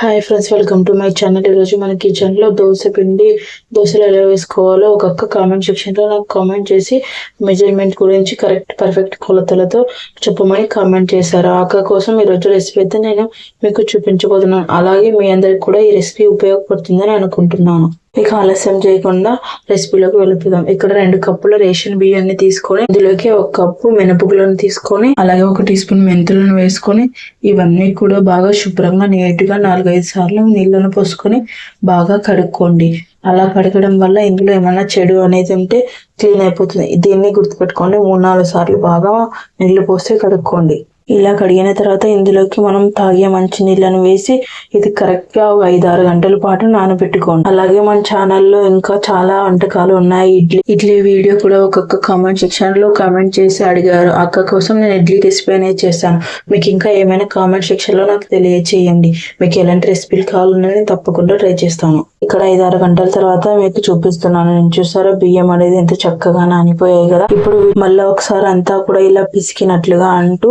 Hi friends, welcome to my channel. ఈరోజు మన కిచెన్లో దోశ పిండి దోశలు ఎలా వేసుకోవాలో ఒక అక్క కామెంట్ సెక్షన్లో నాకు కామెంట్ చేసి మెజర్మెంట్ గురించి పర్ఫెక్ట్ కొలతలతో చెప్పమని కామెంట్ చేశారు. ఆ అక్క కోసం ఈరోజు రెసిపీ అయితే నేను మీకు చూపించబోతున్నాను. అలాగే మీ అందరికి కూడా ఈ రెసిపీ ఉపయోగపడుతుందని అనుకుంటున్నాను. ఇక ఆలస్యం చేయకుండా రెసిపీలోకి వెళ్ళిపోదాం. ఇక్కడ 2 కప్పుల రేషన్ బియ్యాన్ని తీసుకొని ఇందులోకి 1 కప్పు మినపగుళ్ళను తీసుకొని అలాగే 1 టీ స్పూన్ మెంతులను వేసుకొని ఇవన్నీ కూడా బాగా శుభ్రంగా నీట్గా 4-5 సార్లు నీళ్ళను పోసుకొని బాగా కడుక్కోండి. అలా కడగడం వల్ల ఇందులో ఏమైనా చెడు అనేది ఉంటే క్లీన్ అయిపోతుంది. దీన్ని గుర్తుపెట్టుకోండి. 3-4 సార్లు బాగా నీళ్లు పోసి కడుక్కోండి. ఇలా కడిగిన తర్వాత ఇందులోకి మనం తాగే మంచి నీళ్ళను వేసి ఇది కరెక్ట్గా 5-6 గంటల పాటు నానబెట్టుకోండి. అలాగే మన ఛానల్లో ఇంకా చాలా వంటకాలు ఉన్నాయి. ఇడ్లీ వీడియో కూడా ఒక్కొక్క కామెంట్ సెక్షన్ లో కామెంట్ చేసి అడిగారు. అక్క కోసం నేను ఇడ్లీ రెసిపీ అనేది చేశాను. మీకు ఇంకా ఏమైనా కామెంట్ సెక్షన్ లో నాకు తెలియచేయండి. మీకు ఎలాంటి రెసిపీలు కావాలని తప్పకుండా ట్రై చేస్తాను. ఇక్కడ 5-6 గంటల తర్వాత మీకు చూపిస్తున్నాను. నేను చూసారా బియ్యం అనేది ఎంత చక్కగా నానిపోయాయి కదా. ఇప్పుడు మళ్ళీ ఒకసారి అంతా కూడా ఇలా పిసికినట్లుగా అంటూ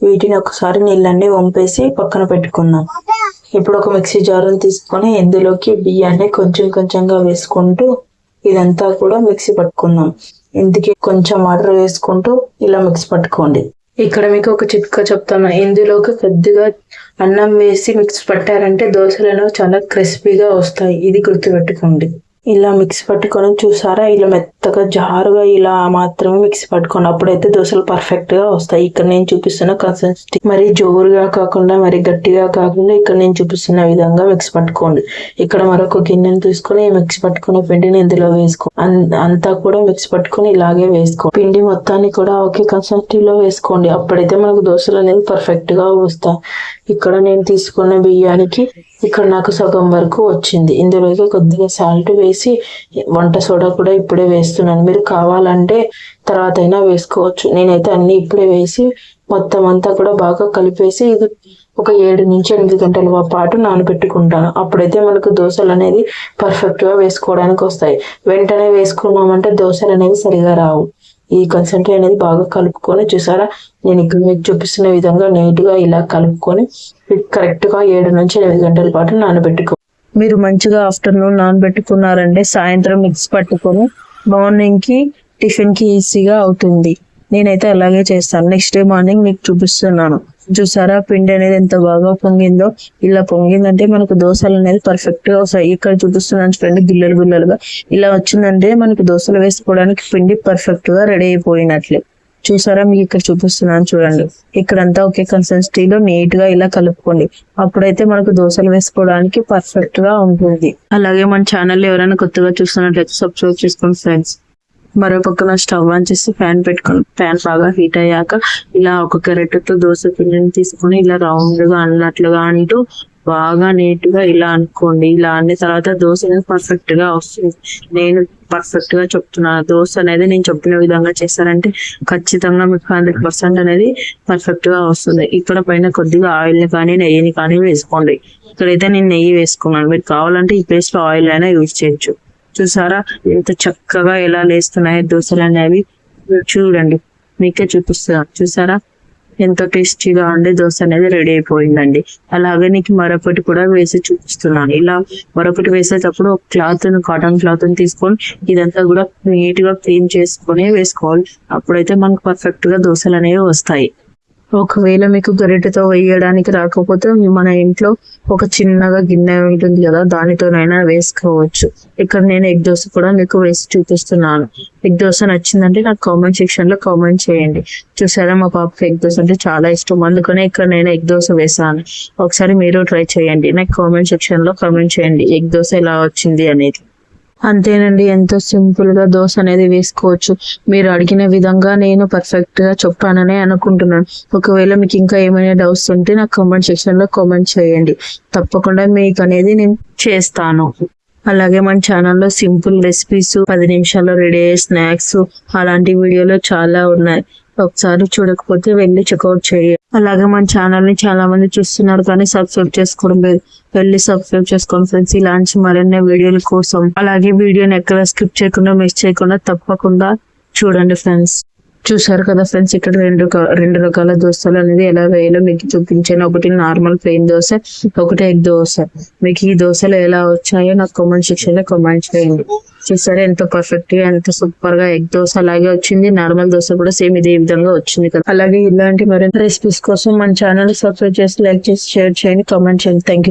వీటిని ఒకసారి నీళ్ళన్నీ వంపేసి పక్కన పెట్టుకుందాం. ఇప్పుడు ఒక మిక్సీ జారుని తీసుకొని ఇందులోకి బియ్యాన్ని కొంచెంగా వేసుకుంటూ ఇదంతా కూడా మిక్సీ పట్టుకుందాం. ఇందుకే కొంచెం వాటర్ వేసుకుంటూ ఇలా మిక్సీ పట్టుకోండి. ఇక్కడ మీకు ఒక చిట్కా చెప్తాను. ఇందులోకి కొద్దిగా అన్నం వేసి మిక్స్ పట్టారంటే దోశలను చాలా క్రిస్పీగా వస్తాయి. ఇది గుర్తుపెట్టుకోండి. ఇలా మిక్సీ పట్టుకొని చూసారా, ఇలా మెత్తగా జారుగా ఇలా మాత్రమే మిక్సీ పట్టుకోండి. అప్పుడైతే దోశలు పర్ఫెక్ట్ గా వస్తాయి. ఇక్కడ నేను చూపిస్తున్న కన్సిస్టెన్సీ మరి జోరుగా కాకుండా మరి గట్టిగా కాకుండా ఇక్కడ నేను చూపిస్తున్న విధంగా మిక్సీ పట్టుకోండి. ఇక్కడ మరొక గిన్నెను తీసుకొని మిక్సీ పట్టుకున్న పిండిని ఇందులో వేసుకో. అంతా కూడా మిక్సీ పట్టుకొని ఇలాగే వేసుకో. పిండి మొత్తాన్ని కూడా ఒకే కన్సిస్టెన్సీలో వేసుకోండి. అప్పుడైతే మనకు దోశలు అనేది పర్ఫెక్ట్ గా వస్తాయి. ఇక్కడ నేను తీసుకున్న బియ్యానికి ఇక్కడ నాకు సగం వరకు వచ్చింది. ఇందులోకి కొద్దిగా సాల్ట్ వేసి వంట సోడా కూడా ఇప్పుడే వేస్తున్నాను. మీరు కావాలంటే తర్వాత అయినా వేసుకోవచ్చు. నేనైతే అన్ని ఇప్పుడే వేసి మొత్తం అంతా కూడా బాగా కలిపేసి ఇది ఒక 7-8 గంటల పాటు నానబెట్టుకుంటాను. అప్పుడైతే మనకు దోశలు అనేది పర్ఫెక్ట్ గా వేసుకోవడానికి వస్తాయి. వెంటనే వేసుకున్నామంటే దోశలు అనేవి సరిగా రావు. ఈ కన్సెంట్రీ అనేది బాగా కలుపుకొని చూసారా, నేను ఇక్కడ మీకు చూపిస్తున్న విధంగా నీట్ గా ఇలా కలుపుకొని కరెక్ట్ గా 7-8 గంటల పాటు నానబెట్టుకో. మీరు మంచిగా ఆఫ్టర్నూన్ నానబెట్టుకున్నారంటే సాయంత్రం మిక్స్ పట్టుకొని మార్నింగ్ కి టిఫిన్ కి ఈజీగా అవుతుంది. నేనైతే అలాగే చేస్తాను. నెక్స్ట్ డే మార్నింగ్ మీకు చూపిస్తున్నాను. చూసారా పిండి అనేది ఎంత బాగా పొంగిందో. ఇలా పొంగిందంటే మనకు దోశలు అనేది పర్ఫెక్ట్ గా వస్తాయి. ఇక్కడ చూపిస్తున్నాను చూడండి, గుల్లలుగా ఇలా వచ్చిందంటే మనకు దోశలు వేసుకోవడానికి పిండి పర్ఫెక్ట్ గా రెడీ అయిపోయినట్లే. చూసారా, మీకు ఇక్కడ చూపిస్తున్నాను చూడండి. ఇక్కడంతా ఒకే కన్సిస్టెన్సీలో నీట్ గా ఇలా కలుపుకోండి. అప్పుడైతే మనకు దోశలు వేసుకోవడానికి పర్ఫెక్ట్ గా ఉంటుంది. అలాగే మన ఛానల్ ఎవరైనా కొత్తగా చూస్తున్నట్లయితే సబ్స్క్రైబ్ చేసుకోండి ఫ్రెండ్స్. మరో పక్కన స్టవ్ ఆన్ చేసి ఫ్యాన్ పెట్టుకొని ఫ్యాన్ బాగా హీట్ అయ్యాక ఇలా ఒక గరిటెతో దోశ పిండిని తీసుకొని ఇలా రౌండ్ గా అన్నట్లుగా అంటూ బాగా నీట్ గా ఇలా అనుకోండి. ఇలా అన్న తర్వాత దోశ అనేది పర్ఫెక్ట్ గా వస్తుంది. నేను పర్ఫెక్ట్ గా చెప్తున్నాను. దోశ అనేది నేను చెప్పిన విధంగా చేశారంటే ఖచ్చితంగా మీకు 100% అనేది పర్ఫెక్ట్ గా వస్తుంది. ఇక్కడ పైన కొద్దిగా ఆయిల్ ని కానీ నెయ్యిని కానీ వేసుకోండి. ఇక్కడైతే నేను నెయ్యి వేసుకున్నాను. మీరు కావాలంటే ఈ ప్లేస్ లో ఆయిల్ అయినా యూజ్ చేయొచ్చు. చూసారా ఎంత చక్కగా ఎలా లేస్తున్నాయి దోశలు అనేవి. చూడండి, మీకే చూపిస్తున్నాను. చూసారా ఎంతో టేస్టీగా ఉండే దోశ అనేది రెడీ అయిపోయిందండి. అలాగే నీకు మరొకటి కూడా వేసి చూపిస్తున్నాను. ఇలా మరొకటి వేసేటప్పుడు ఒక కాటన్ క్లాత్ తీసుకొని ఇదంతా కూడా నీట్ గా క్లీన్ చేసుకొని వేసుకోవాలి. అప్పుడైతే మనకు పర్ఫెక్ట్ గా దోశలు అనేవి వస్తాయి. ఒకవేళ మీకు గరిటెతో వేయడానికి రాకపోతే మన ఇంట్లో ఒక చిన్నగా గిన్నె ఉంటుంది కదా, దానితోనైనా వేసుకోవచ్చు. ఇక్కడ నేను ఎగ్ దోశ కూడా మీకు వేసి చూపిస్తున్నాను. ఎగ్ దోశ నచ్చిందంటే నాకు కామెంట్ సెక్షన్ లో కామెంట్ చేయండి. చూసారా, మా పాపకి ఎగ్ దోశ అంటే చాలా ఇష్టం. అందుకనే ఇక్కడ నేను ఎగ్ దోశ వేసాను. ఒకసారి మీరు ట్రై చేయండి. నాకు కామెంట్ సెక్షన్ లో కామెంట్ చేయండి ఎగ్ దోశ ఎలా వచ్చింది అనేది. అంతేనండి, ఎంతో సింపుల్ గా దోశ అనేది వేసుకోవచ్చు. మీరు అడిగిన విధంగా నేను పర్ఫెక్ట్ గా చెప్పానని అనుకుంటున్నాను. ఒకవేళ మీకు ఇంకా ఏమైనా డౌట్స్ ఉంటే నాకు కామెంట్ సెక్షన్ లో కామెంట్ చేయండి. తప్పకుండా మీకు అనేది నేను చేస్తాను. అలాగే మన ఛానల్లో సింపుల్ రెసిపీస్, 10 నిమిషాల్లో రెడీ అయ్యే స్నాక్స్ అలాంటి వీడియోలు చాలా ఉన్నాయి. ఒకసారి చూడకపోతే వెళ్ళి చెక్అవుట్ చేయండి. అలాగే మన ఛానల్ ని చాలా మంది చూస్తున్నారు కానీ సబ్స్క్రైబ్ చేసుకోవడం లేదు. వెళ్ళి సబ్స్క్రైబ్ చేసుకోండి ఫ్రెండ్స్, ఇలాంటి మరిన్ని వీడియోల కోసం. అలాగే వీడియోని ఎక్కడ స్కిప్ చేయకుండా మిస్ చేయకుండా తప్పకుండా చూడండి ఫ్రెండ్స్. చూసారు కదా ఫ్రెండ్స్, ఇక్కడ రెండు రకాల దోశలు అనేది ఎలా వేయాలో మీకు చూపించాను. ఒకటి నార్మల్ ప్లెయిన్ దోశ, ఒకటి ఎగ్ దోశ. మీకు ఈ దోశలు ఎలా వచ్చాయో నాకు కామెంట్ సెక్షన్ లో కామెంట్ చేయండి. చూసారా ఎంత పర్ఫెక్ట్ గా, ఎంత సూపర్ గా ఎగ్ దోశ అలాగే వచ్చింది. నార్మల్ దోశ కూడా సేమ్ ఇదే విధంగా వచ్చింది కదా. అలాగే ఇలాంటి మరింత రెసిపీస్ కోసం మన ఛానల్ సబ్స్క్రైబ్ చేసి, లైక్ చేసి, షేర్ చేయండి, కామెంట్ చేయండి. Thank you.